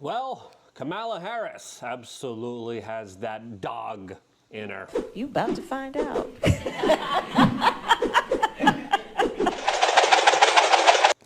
Well, Kamala Harris absolutely has that dog in her. You about to find out.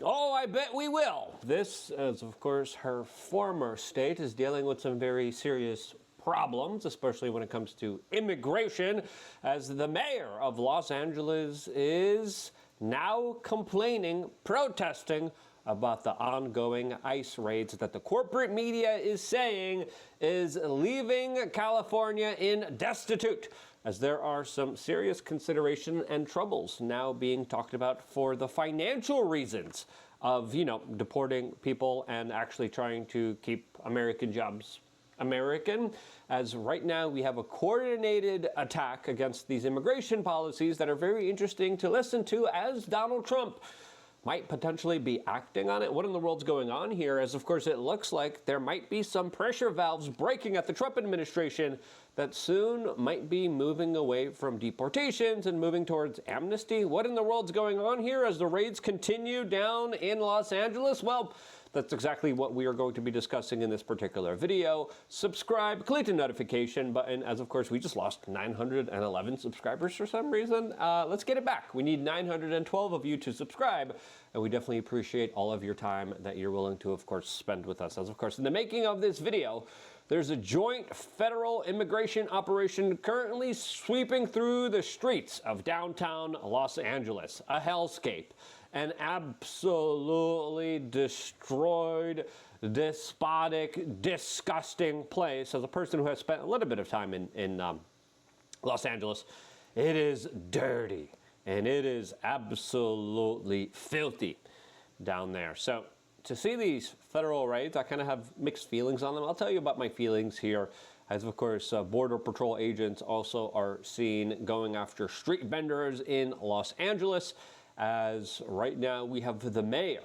Oh, I bet we will. This, as of course her former state is dealing with some very serious problems, especially when it comes to immigration, as the mayor of Los Angeles is now complaining, protesting about the ongoing ICE raids that the corporate media is saying is leaving California in destitute, as there are some serious consideration and troubles now being talked about for the financial reasons of, deporting people and actually trying to keep American jobs American, as right now we have a coordinated attack against these immigration policies that are very interesting to listen to, as Donald Trump might potentially be acting on it. What in the world's going on here? As of course it looks like there might be some pressure valves breaking at the Trump administration that soon might be moving away from deportations and moving towards amnesty. What in the world's going on here as the raids continue down in Los Angeles? Well, that's exactly what we are going to be discussing in this particular video. Subscribe, click the notification button, as of course we just lost 911 subscribers for some reason. Let's get it back. We need 912 of you to subscribe, and we definitely appreciate all of your time that you're willing to, of course, spend with us. As of course, in the making of this video, there's a joint federal immigration operation currently sweeping through the streets of downtown Los Angeles, a hellscape. An absolutely destroyed, despotic, disgusting place. As a person who has spent a little bit of time in Los Angeles, it is dirty and it is absolutely filthy down there. So to see these federal raids, I kind of have mixed feelings on them. I'll tell you about my feelings here, as of course Border Patrol agents also are seen going after street vendors in Los Angeles, as right now we have the mayor,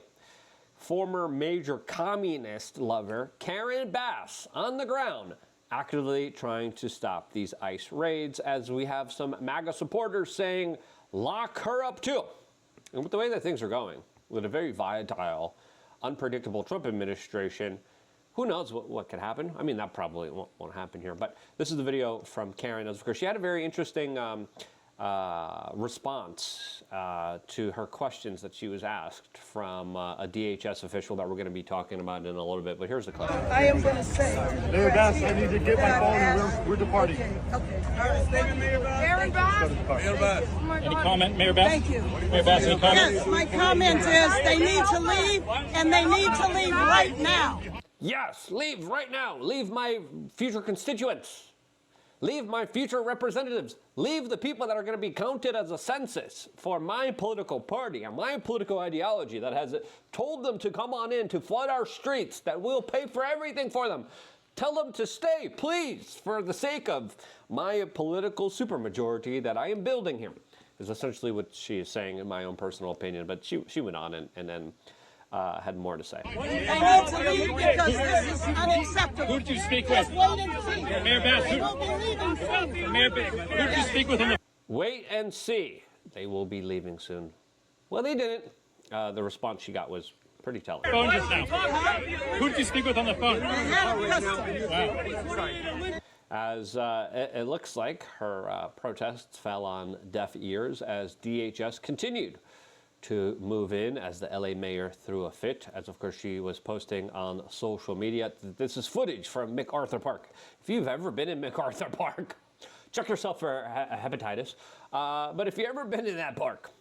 former major communist lover Karen Bass, on the ground actively trying to stop these ICE raids, as we have some MAGA supporters saying lock her up too. And with the way that things are going, with a very volatile, unpredictable Trump administration, who knows what could happen? I mean, that probably won't happen here, but this is the video from Karen. As of course she had a very interesting response to her questions that she was asked from a DHS official that we're going to be talking about in a little bit. But here's the clip. I am going to say, Mayor Bass, I need to get my phone and we're departing. Okay. All right. Mayor Bass. Mayor Bass. Oh my Any God. comment, Mayor Bass? Thank you. Mayor Bass, any comment? Yes, my comment is they need to leave, and they need to leave right now. Yes, leave right now. Leave my future constituents. Leave my future representatives. Leave the people that are going to be counted as a census for my political party and my political ideology that has told them to come on in to flood our streets, that we'll pay for everything for them. Tell them to stay, please, for the sake of my political supermajority that I am building here, is essentially what she is saying, in my own personal opinion. But she went on and then had more to say. They need to leave because this is unacceptable. Who did you speak with? Just wait and see. Mayor Bass, They will be leaving soon. Mayor Bass, who did you speak with on the Wait and see. They will be leaving soon. Well, they didn't. The response she got was pretty telling. phone just now? Who did you speak with on the phone? As it looks like her protests fell on deaf ears, as DHS continued to move in, as the LA mayor threw a fit, as of course she was posting on social media. This is footage from MacArthur Park. If you've ever been in MacArthur Park, check yourself for hepatitis. But if you've ever been in that park,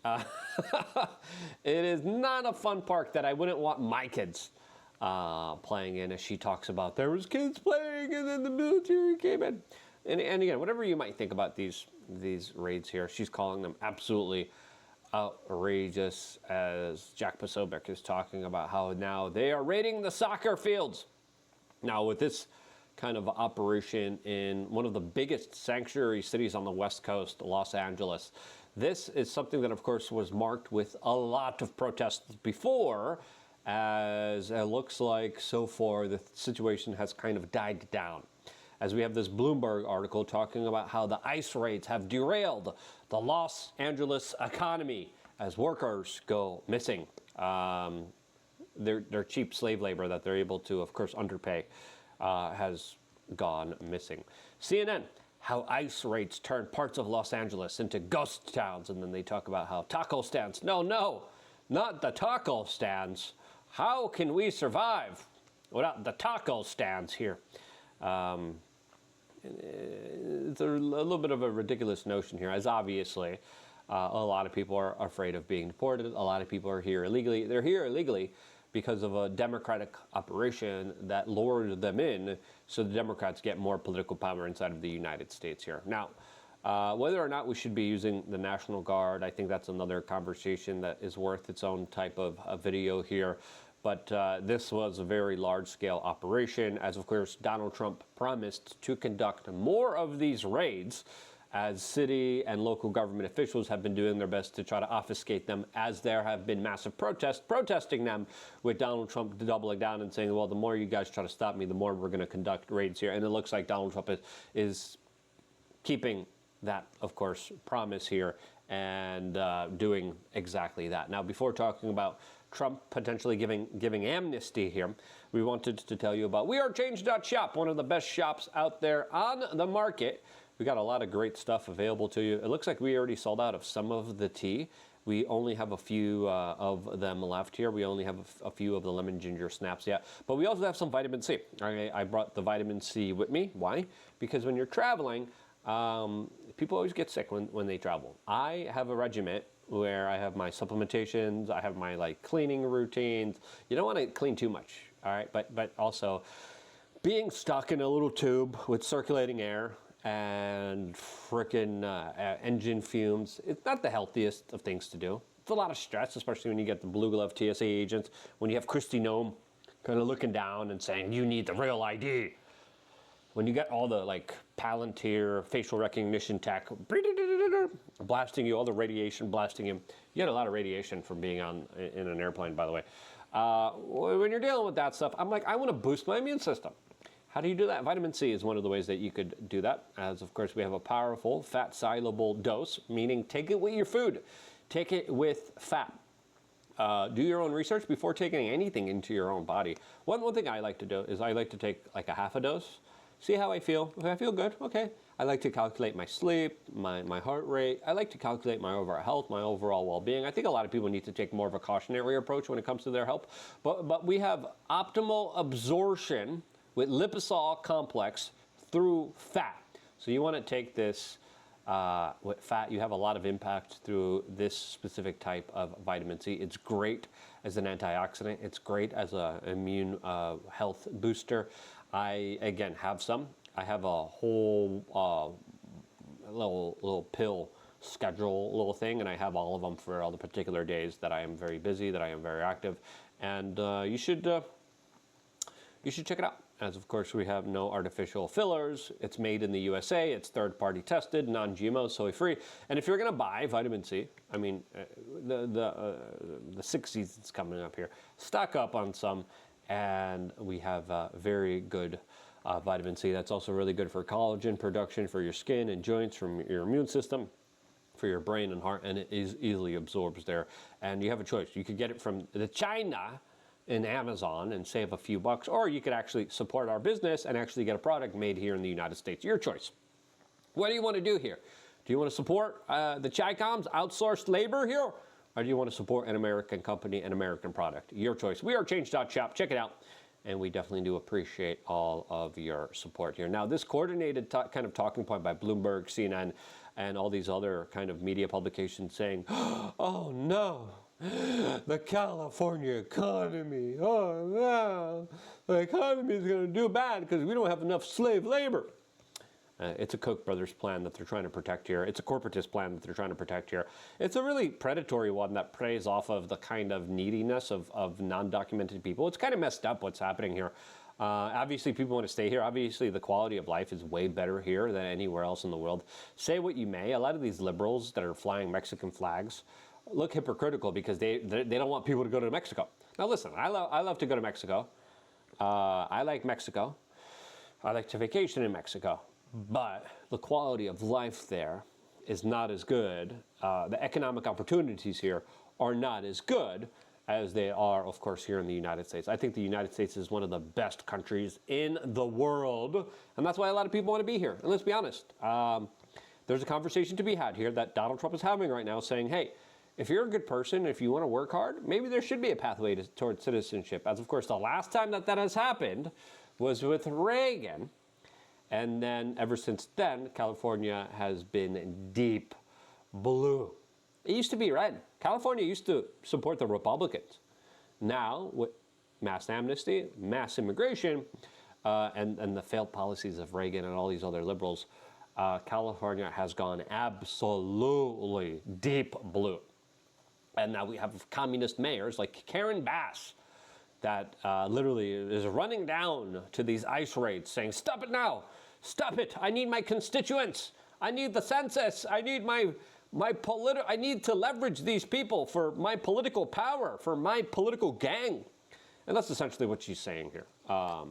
it is not a fun park that I wouldn't want my kids playing in, as she talks about there was kids playing and then the military came in. And again, whatever you might think about these raids here, she's calling them absolutely outrageous, as Jack Posobiec is talking about how now they are raiding the soccer fields. Now, with this kind of operation in one of the biggest sanctuary cities on the West Coast, Los Angeles, this is something that, of course, was marked with a lot of protests before, as it looks like so far the situation has kind of died down. As we have this Bloomberg article talking about how the ICE raids have derailed the Los Angeles economy as workers go missing. their cheap slave labor that they're able to, of course, underpay, has gone missing. CNN, how ICE raids turned parts of Los Angeles into ghost towns. And then they talk about how taco stands. No, not the taco stands. How can we survive without the taco stands here? It's a little bit of a ridiculous notion here, as obviously a lot of people are afraid of being deported. A lot of people are here illegally. They're here illegally because of a democratic operation that lured them in so the Democrats get more political power inside of the United States here. Now, whether or not we should be using the National Guard, I think that's another conversation that is worth its own type of video here. But this was a very large-scale operation, as of course Donald Trump promised to conduct more of these raids, as city and local government officials have been doing their best to try to obfuscate them, as there have been massive protests protesting them, with Donald Trump doubling down and saying, well, the more you guys try to stop me, the more we're going to conduct raids here. And it looks like Donald Trump is keeping that, of course, promise here and doing exactly that. Now, before talking about Trump potentially giving amnesty here, we wanted to tell you about WeAreChange.shop, one of the best shops out there on the market. We got a lot of great stuff available to you. It looks like we already sold out of some of the tea. We only have a few of them left here. We only have a few of the lemon ginger snaps yet. But we also have some vitamin C. I brought the vitamin C with me. Why? Because when you're traveling, people always get sick when they travel. I have a regiment where I have my supplementations, I have my cleaning routines. You don't want to clean too much, all right? But also being stuck in a little tube with circulating air and frickin' engine fumes, it's not the healthiest of things to do. It's a lot of stress, especially when you get the blue glove TSA agents, when you have Kristi Noem kind of looking down and saying, you need the real ID. When you get all the Palantir facial recognition tech blasting you, all the radiation blasting you. You get a lot of radiation from being in an airplane, by the way. When you're dealing with that stuff, I'm like, I want to boost my immune system. How do you do that? Vitamin C is one of the ways that you could do that, as of course we have a powerful fat-soluble dose, meaning take it with your food. Take it with fat. Do your own research before taking anything into your own body. One thing I like to do is I like to take a half a dose. See how I feel. If I feel good, okay. I like to calculate my sleep, my heart rate. I like to calculate my overall health, my overall well-being. I think a lot of people need to take more of a cautionary approach when it comes to their health. But we have optimal absorption with liposol complex through fat. So you want to take this with fat. You have a lot of impact through this specific type of vitamin C. It's great as an antioxidant. It's great as an immune health booster. I, again, have some. I have a whole little pill schedule little thing, and I have all of them for all the particular days that I am very busy, that I am very active, and you should check it out. As of course we have no artificial fillers. It's made in the USA. It's third-party tested, non-GMO, soy-free. And if you're going to buy vitamin C, I mean, the 6 seasons coming up here, stock up on some, and we have very good vitamin C. That's also really good for collagen production for your skin and joints, from your immune system, for your brain and heart, and it is easily absorbs there. And you have a choice. You could get it from the China in Amazon and save a few bucks, or you could actually support our business and actually get a product made here in the United States. Your choice. What do you want to do here? Do you want to support the Chi-Coms, outsourced labor here? Or do you want to support an American company, an American product? Your choice. WeAreChange.shop. Check it out. And we definitely do appreciate all of your support here. Now, this coordinated kind of talking point by Bloomberg, CNN, and all these other kind of media publications saying, oh no, the California economy, oh no, the economy is going to do bad because we don't have enough slave labor. It's a Koch brothers plan that they're trying to protect here. It's a corporatist plan that they're trying to protect here. It's a really predatory one that preys off of the kind of neediness of non-documented people. It's kind of messed up what's happening here. Obviously, people want to stay here. Obviously, the quality of life is way better here than anywhere else in the world. Say what you may, a lot of these liberals that are flying Mexican flags look hypocritical because they don't want people to go to Mexico. Now, listen, I love to go to Mexico. I like Mexico. I like to vacation in Mexico. But the quality of life there is not as good. The economic opportunities here are not as good as they are, of course, here in the United States. I think the United States is one of the best countries in the world, and that's why a lot of people want to be here. And let's be honest, there's a conversation to be had here that Donald Trump is having right now saying, hey, if you're a good person, if you want to work hard, maybe there should be a pathway towards citizenship. As, of course, the last time that has happened was with Reagan. And then ever since then, California has been deep blue. It used to be red. California used to support the Republicans. Now, with mass amnesty, mass immigration, and the failed policies of Reagan and all these other liberals, California has gone absolutely deep blue. And now we have communist mayors like Karen Bass that literally is running down to these ICE raids saying, stop it now, stop it. I need my constituents. I need the census. I need I need to leverage these people for my political power, for my political gang. And that's essentially what she's saying here.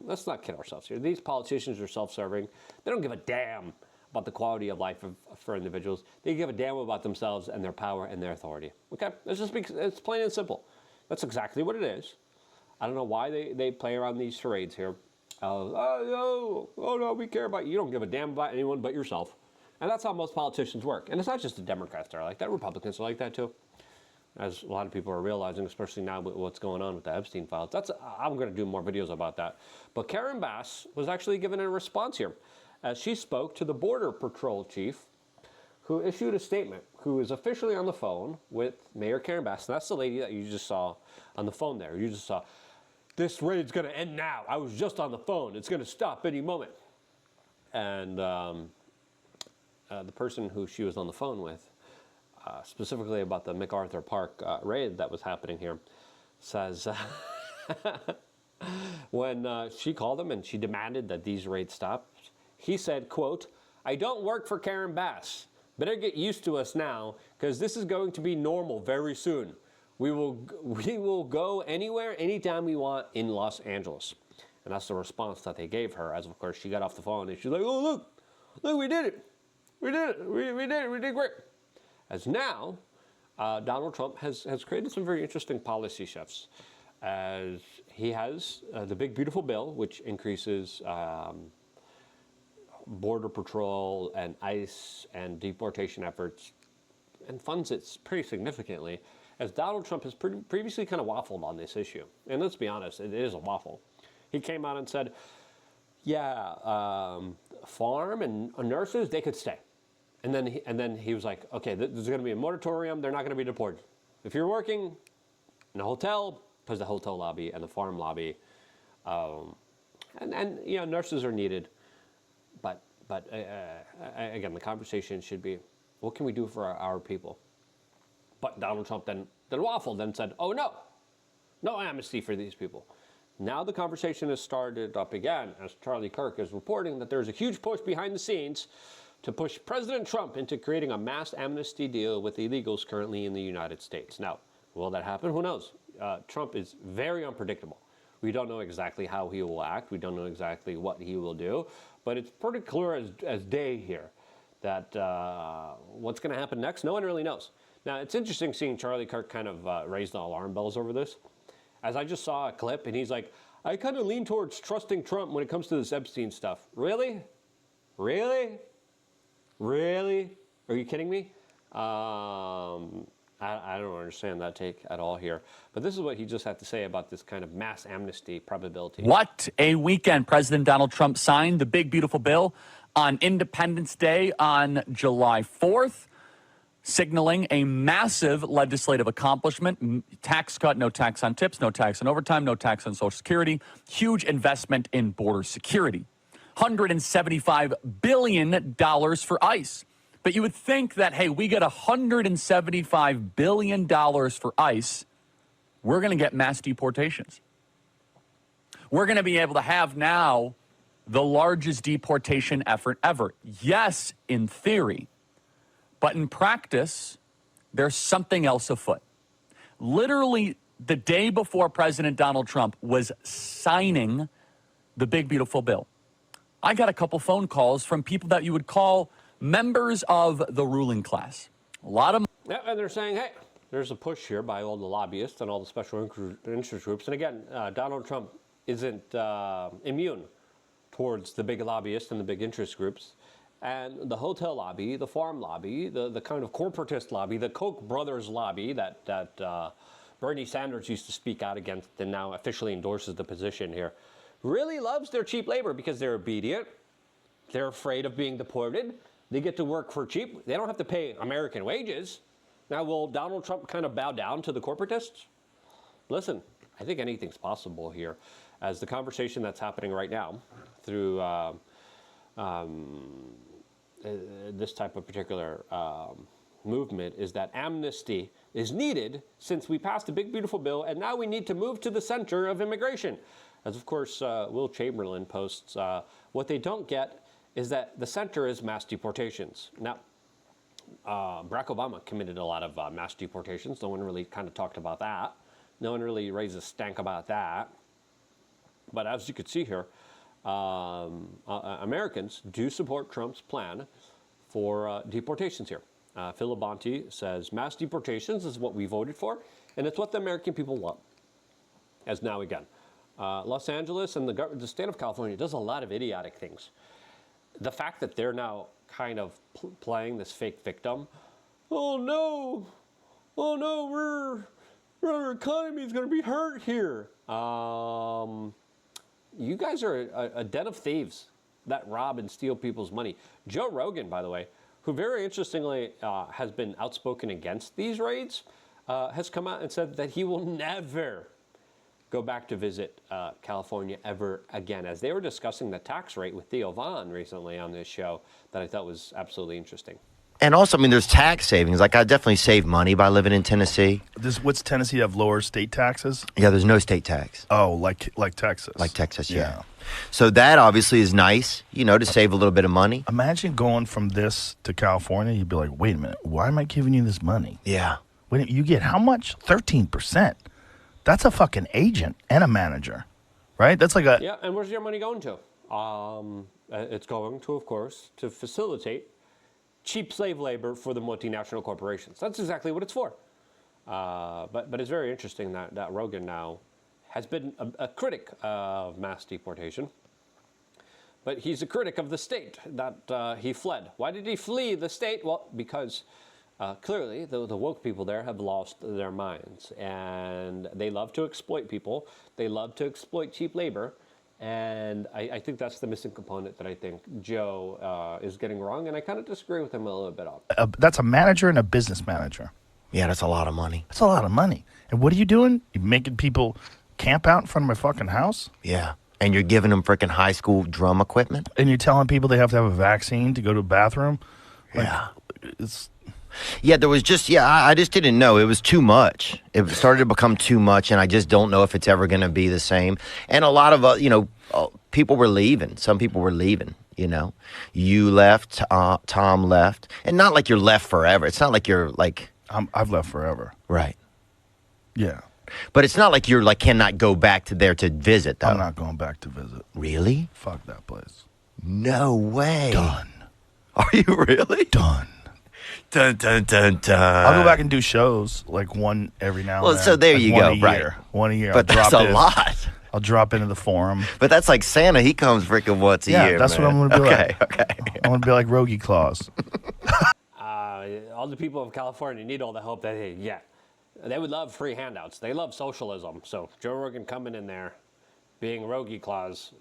Let's not kid ourselves here. These politicians are self-serving. They don't give a damn about the quality of life for individuals. They give a damn about themselves and their power and their authority. Okay? It's plain and simple. That's exactly what it is. I don't know why they play around these charades here. Oh no, we care about you. You don't give a damn about anyone but yourself. And that's how most politicians work. And it's not just the Democrats that are like that. Republicans are like that too. As a lot of people are realizing, especially now with what's going on with the Epstein files. I'm going to do more videos about that. But Karen Bass was actually given a response here as she spoke to the Border Patrol chief, who issued a statement, who is officially on the phone with Mayor Karen Bass. And that's the lady that you just saw on the phone there. You just saw, this raid's going to end now. I was just on the phone. It's going to stop any moment. And the person who she was on the phone with, specifically about the MacArthur Park raid that was happening here, says when she called him and she demanded that these raids stop, he said, quote, I don't work for Karen Bass. Better get used to us now, because this is going to be normal very soon. We will go anywhere, anytime we want in Los Angeles. And that's the response that they gave her, as of course she got off the phone and she's like, oh, look, we did it. We did it. We did it. We did great. As now, Donald Trump has created some very interesting policy shifts. As he has the big, beautiful bill, which increases Border Patrol and ICE and deportation efforts and funds it pretty significantly, as Donald Trump has previously kind of waffled on this issue. And let's be honest, it is a waffle. He came out and said, yeah, farm and nurses, they could stay. And then he was like, okay, there's going to be a moratorium. They're not going to be deported. If you're working in a hotel, because the hotel lobby and the farm lobby, and you know, nurses are needed. But again, the conversation should be, what can we do for our people? But Donald Trump then waffled and said, oh no amnesty for these people. Now the conversation has started up again, as Charlie Kirk is reporting that there's a huge push behind the scenes to push President Trump into creating a mass amnesty deal with illegals currently in the United States. Now, will that happen? Who knows? Trump is very unpredictable. We don't know exactly how he will act. We don't know exactly what he will do. But it's pretty clear as day here that what's going to happen next, no one really knows. Now, it's interesting seeing Charlie Kirk kind of raise the alarm bells over this. As I just saw a clip, and he's like, I kind of lean towards trusting Trump when it comes to this Epstein stuff. Really? Really? Really? Are you kidding me? I don't understand that take at all here. But this is what he just had to say about this kind of mass amnesty probability. What a weekend. President Donald Trump signed the big, beautiful bill on Independence Day on July 4th, signaling a massive legislative accomplishment. Tax cut, no tax on tips, no tax on overtime, no tax on Social Security, huge investment in border security. $175 billion for ICE. But you would think that, hey, we get $175 billion for ICE, we're going to get mass deportations. We're going to be able to have now the largest deportation effort ever. Yes, in theory. But in practice, there's something else afoot. Literally, the day before President Donald Trump was signing the big, beautiful bill, I got a couple phone calls from people that you would call members of the ruling class. A lot of... Yeah, and they're saying, hey, there's a push here by all the lobbyists and all the special interest groups. And again, Donald Trump isn't immune towards the big lobbyists and the big interest groups. And the hotel lobby, the farm lobby, the kind of corporatist lobby, the Koch brothers lobby that Bernie Sanders used to speak out against and now officially endorses the position here, really loves their cheap labor because they're obedient. They're afraid of being deported. They get to work for cheap. They don't have to pay American wages. Now, will Donald Trump kind of bow down to the corporatists? Listen, I think anything's possible here, as the conversation that's happening right now through this type of particular movement is that amnesty is needed since we passed a big, beautiful bill, and now we need to move to the center of immigration. As, of course, Will Chamberlain posts, what they don't get is that the center is mass deportations. Now, Barack Obama committed a lot of mass deportations. No one really kind of talked about that. No one really raised a stank about that. But as you could see here, Americans do support Trump's plan for deportations here. Phil Labonte says mass deportations is what we voted for, and it's what the American people want. As now again, Los Angeles and the state of California does a lot of idiotic things. The fact that they're now kind of playing this fake victim, oh no, our economy is going to be hurt here. You guys are a den of thieves that rob and steal people's money. Joe Rogan, by the way, who very interestingly has been outspoken against these raids, has come out and said that he will never go back to visit California ever again, as they were discussing the tax rate with Theo Vaughn recently on this show that I thought was absolutely interesting. And also, I mean, there's tax savings. Like, I definitely save money by living in Tennessee. What's Tennessee have lower state taxes? Yeah, there's no state tax. Oh, like Texas. Like Texas, yeah. So that obviously is nice, to save a little bit of money. Imagine going from this to California. You'd be like, wait a minute, why am I giving you this money? Yeah. Wait, you get how much? 13%. That's a fucking agent and a manager, right? That's like a... Yeah, and where's your money going to? It's going to, of course, to facilitate cheap slave labor for the multinational corporations. That's exactly what it's for. But it's very interesting that Rogan now has been a critic of mass deportation. But he's a critic of the state that he fled. Why did he flee the state? Well, because clearly the woke people there have lost their minds. And they love to exploit people. They love to exploit cheap labor. And I think that's the missing component that I think Joe is getting wrong. And I kind of disagree with him a little bit on. That's a manager and a business manager. Yeah, that's a lot of money. That's a lot of money. And what are you doing? You're making people camp out in front of my fucking house? Yeah. And you're giving them freaking high school drum equipment? And you're telling people they have to have a vaccine to go to a bathroom? Yeah. It's... Yeah, there was just, I just didn't know. It was too much. It started to become too much, and I just don't know if it's ever going to be the same. And a lot of, people were leaving. Some people were leaving, You left, Tom left. And not like you're left forever. It's not like you're like... I've left forever. Right. Yeah. But it's not like you're like cannot go back to there to visit, though. I'm not going back to visit. Really? Fuck that place. No way. Done. Are you really? Done. Dun, dun, dun, dun. I'll go back and do shows, like one every now and then. Well, so there like you go, right. One a year. But that's a lot. I'll drop into the forum. But that's like Santa. He comes freaking once a year. Yeah, that's man. what I'm going to be like. Okay. I'm going to be like Rogie Claus. All the people of California need all the help that they get. They would love free handouts. They love socialism. So Joe Rogan coming in there, being Rogie Claus.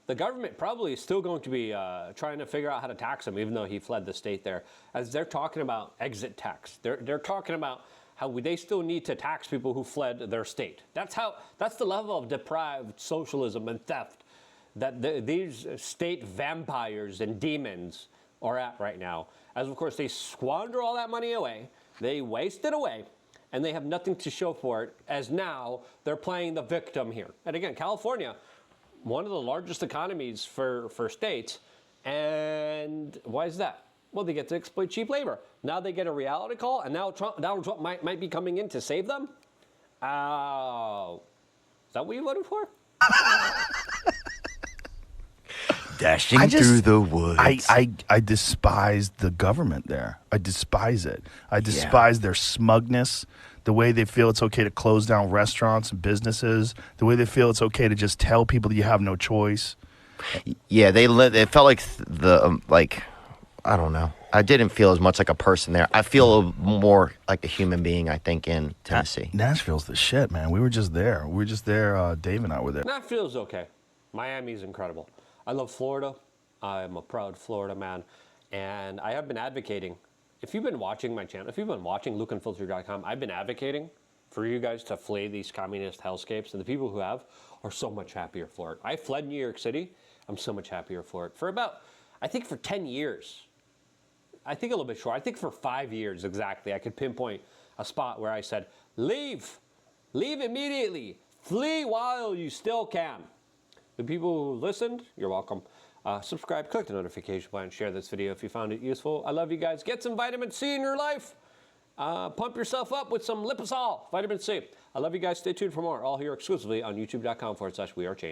The government probably is still going to be trying to figure out how to tax him, even though he fled the state there. As they're talking about exit tax, they're talking about how they still need to tax people who fled their state. That's the level of deprived socialism and theft that these state vampires and demons are at right now. As of course they squander all that money away, they waste it away, and they have nothing to show for it. As now they're playing the victim here. And again, California, one of the largest economies for states. And why is that? Well, they get to exploit cheap labor. Now they get a reality call, and now Donald Trump might be coming in to save them? Oh. Is that what you voted for? Dashing I just- through the woods. I despise the government there. I despise it. I despise their smugness, the way they feel it's okay to close down restaurants and businesses, the way they feel it's okay to just tell people that you have no choice. Yeah, it felt like I don't know. I didn't feel as much like a person there. I feel more like a human being, I think, in Tennessee. Nashville's the shit, man. We were just there. Dave and I were there. Nashville's okay. Miami's incredible. I love Florida. I'm a proud Florida man. And I have been advocating. If you've been watching my channel, if you've been watching LukeUnfiltered.com, I've been advocating for you guys to flee these communist hellscapes. And the people who have are so much happier for it. I fled New York City. I'm so much happier for it. For about, I think for 10 years. I think a little bit short. I think for 5 years exactly, I could pinpoint a spot where I said, leave. Leave immediately. Flee while you still can. The people who listened, you're welcome. Subscribe, click the notification button, share this video if you found it useful. I love you guys. Get some vitamin C in your life. Pump yourself up with some Liposol, vitamin C. I love you guys. Stay tuned for more. All here exclusively on youtube.com/wearechange.